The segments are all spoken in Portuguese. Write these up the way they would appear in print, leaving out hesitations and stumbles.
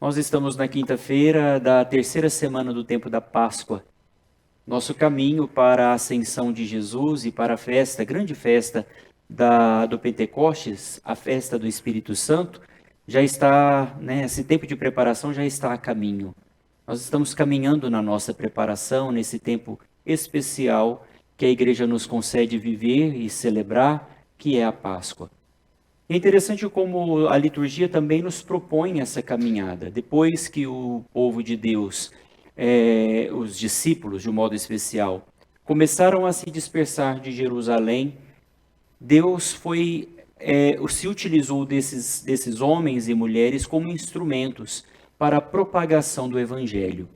Nós estamos na quinta-feira da terceira semana do tempo da Páscoa. Nosso caminho para a ascensão de Jesus e para a festa, a grande festa do Pentecostes, a festa do Espírito Santo, já está, esse tempo de preparação já está a caminho. Nós estamos caminhando na nossa preparação, nesse tempo especial que a igreja nos concede viver e celebrar, que é a Páscoa. É interessante como a liturgia também nos propõe essa caminhada. Depois que o povo de Deus, os discípulos de um modo especial, começaram a se dispersar de Jerusalém, Deus se utilizou desses homens e mulheres como instrumentos para a propagação do Evangelho.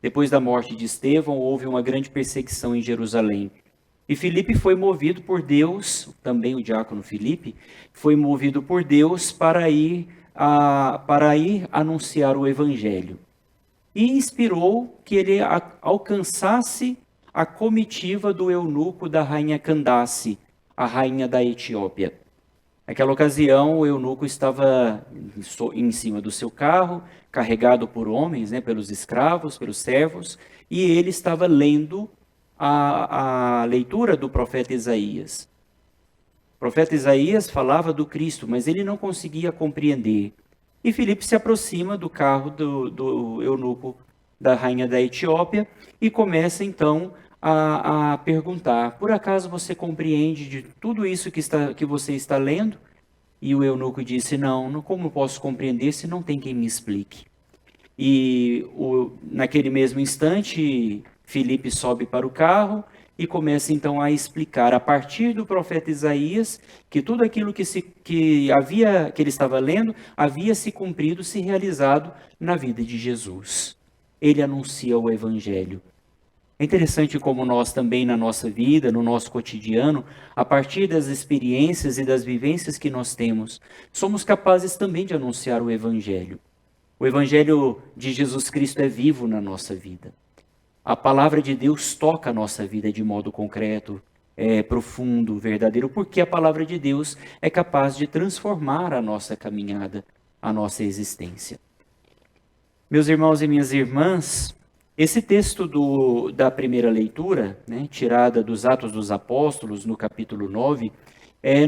Depois da morte de Estevão, houve uma grande perseguição em Jerusalém. E Filipe foi movido por Deus, também o diácono Filipe, foi movido por Deus para ir anunciar o Evangelho. E inspirou que ele alcançasse a comitiva do eunuco da rainha Candace, a rainha da Etiópia. Naquela ocasião, o eunuco estava em cima do seu carro, carregado por homens, pelos escravos, pelos servos, e ele estava lendo a leitura do profeta Isaías. O profeta Isaías falava do Cristo, mas ele não conseguia compreender. E Filipe se aproxima do carro do eunuco da rainha da Etiópia e começa então a perguntar: por acaso você compreende de tudo isso que você está lendo? E o eunuco disse: não, como posso compreender se não tem quem me explique? E naquele mesmo instante, Filipe sobe para o carro e começa então a explicar, a partir do profeta Isaías, que tudo aquilo que ele estava lendo havia se cumprido, se realizado na vida de Jesus. Ele anuncia o Evangelho. É interessante como nós também na nossa vida, no nosso cotidiano, a partir das experiências e das vivências que nós temos, somos capazes também de anunciar o Evangelho. O Evangelho de Jesus Cristo é vivo na nossa vida. A palavra de Deus toca a nossa vida de modo concreto, profundo, verdadeiro, porque a palavra de Deus é capaz de transformar a nossa caminhada, a nossa existência. Meus irmãos e minhas irmãs, esse texto da primeira leitura, tirada dos Atos dos Apóstolos, no capítulo 9,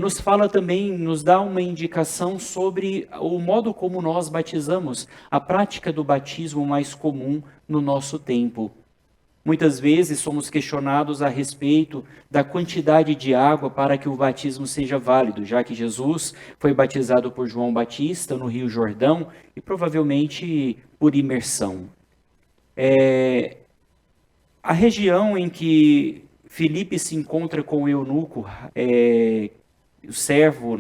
nos fala também, nos dá uma indicação sobre o modo como nós batizamos, a prática do batismo mais comum no nosso tempo. Muitas vezes somos questionados a respeito da quantidade de água para que o batismo seja válido, já que Jesus foi batizado por João Batista no Rio Jordão e provavelmente por imersão. A região em que Filipe se encontra com o eunuco, o servo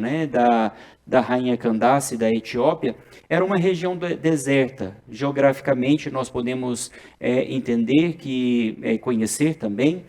da rainha Candace da Etiópia, era uma região deserta. Geograficamente, nós podemos entender, conhecer também,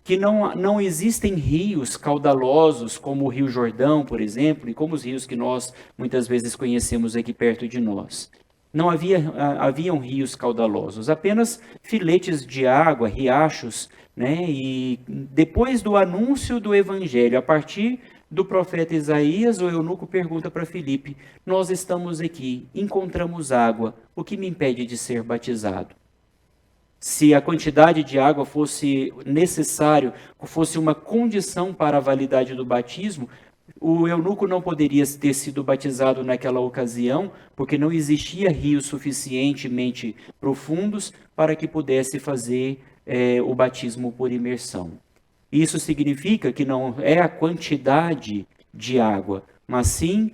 que não existem rios caudalosos como o Rio Jordão, por exemplo, e como os rios que nós muitas vezes conhecemos aqui perto de nós. Não haviam rios caudalosos, apenas filetes de água, riachos, E depois do anúncio do Evangelho, a partir do profeta Isaías, o eunuco pergunta para Filipe: nós estamos aqui, encontramos água, o que me impede de ser batizado? Se a quantidade de água fosse necessário, fosse uma condição para a validade do batismo, o eunuco não poderia ter sido batizado naquela ocasião, porque não existia rios suficientemente profundos para que pudesse fazer o batismo por imersão. Isso significa que não é a quantidade de água, mas sim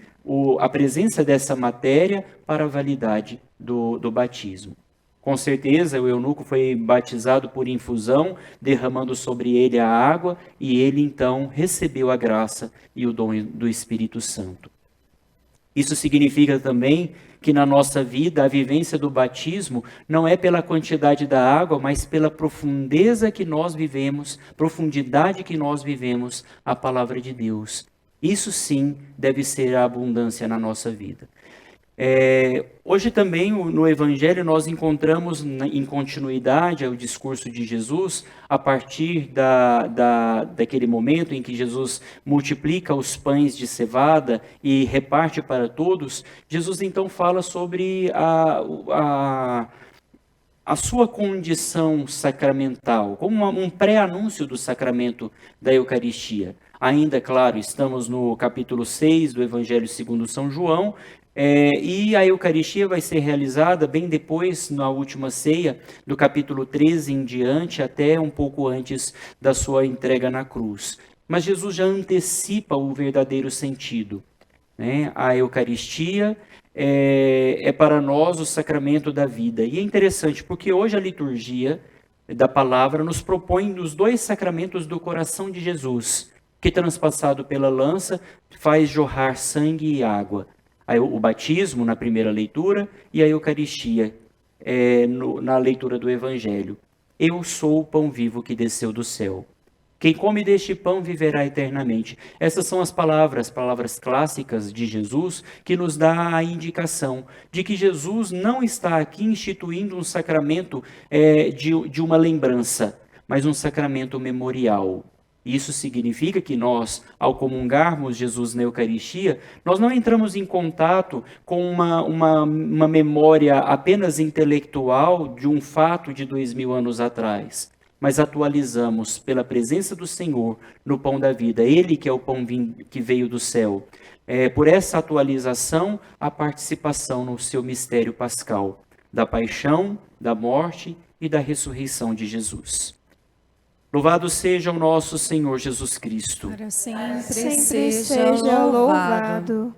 a presença dessa matéria para a validade do batismo. Com certeza, o eunuco foi batizado por infusão, derramando sobre ele a água, e ele então recebeu a graça e o dom do Espírito Santo. Isso significa também que na nossa vida a vivência do batismo não é pela quantidade da água, mas pela profundidade que nós vivemos a palavra de Deus. Isso sim deve ser a abundância na nossa vida. Hoje também no Evangelho nós encontramos em continuidade ao discurso de Jesus, a partir daquele momento em que Jesus multiplica os pães de cevada e reparte para todos. Jesus então fala sobre a sua condição sacramental, como um pré-anúncio do sacramento da Eucaristia. Ainda, claro, estamos no capítulo 6 do Evangelho segundo São João, e a Eucaristia vai ser realizada bem depois, na última ceia, do capítulo 13 em diante, até um pouco antes da sua entrega na cruz. Mas Jesus já antecipa o verdadeiro sentido, né? A Eucaristia é para nós o sacramento da vida. E é interessante, porque hoje a liturgia da palavra nos propõe os dois sacramentos do coração de Jesus, que transpassado pela lança faz jorrar sangue e água. O batismo na primeira leitura e a Eucaristia na leitura do Evangelho. Eu sou o pão vivo que desceu do céu. Quem come deste pão viverá eternamente. Essas são as palavras clássicas de Jesus, que nos dá a indicação de que Jesus não está aqui instituindo um sacramento de uma lembrança, mas um sacramento memorial. Isso significa que nós, ao comungarmos Jesus na Eucaristia, nós não entramos em contato com uma memória apenas intelectual de um fato de 2000 anos atrás, mas atualizamos pela presença do Senhor no pão da vida, Ele que é o pão que veio do céu. Por essa atualização, a participação no seu mistério pascal, da paixão, da morte e da ressurreição de Jesus. Louvado seja o nosso Senhor Jesus Cristo. Para sempre seja louvado.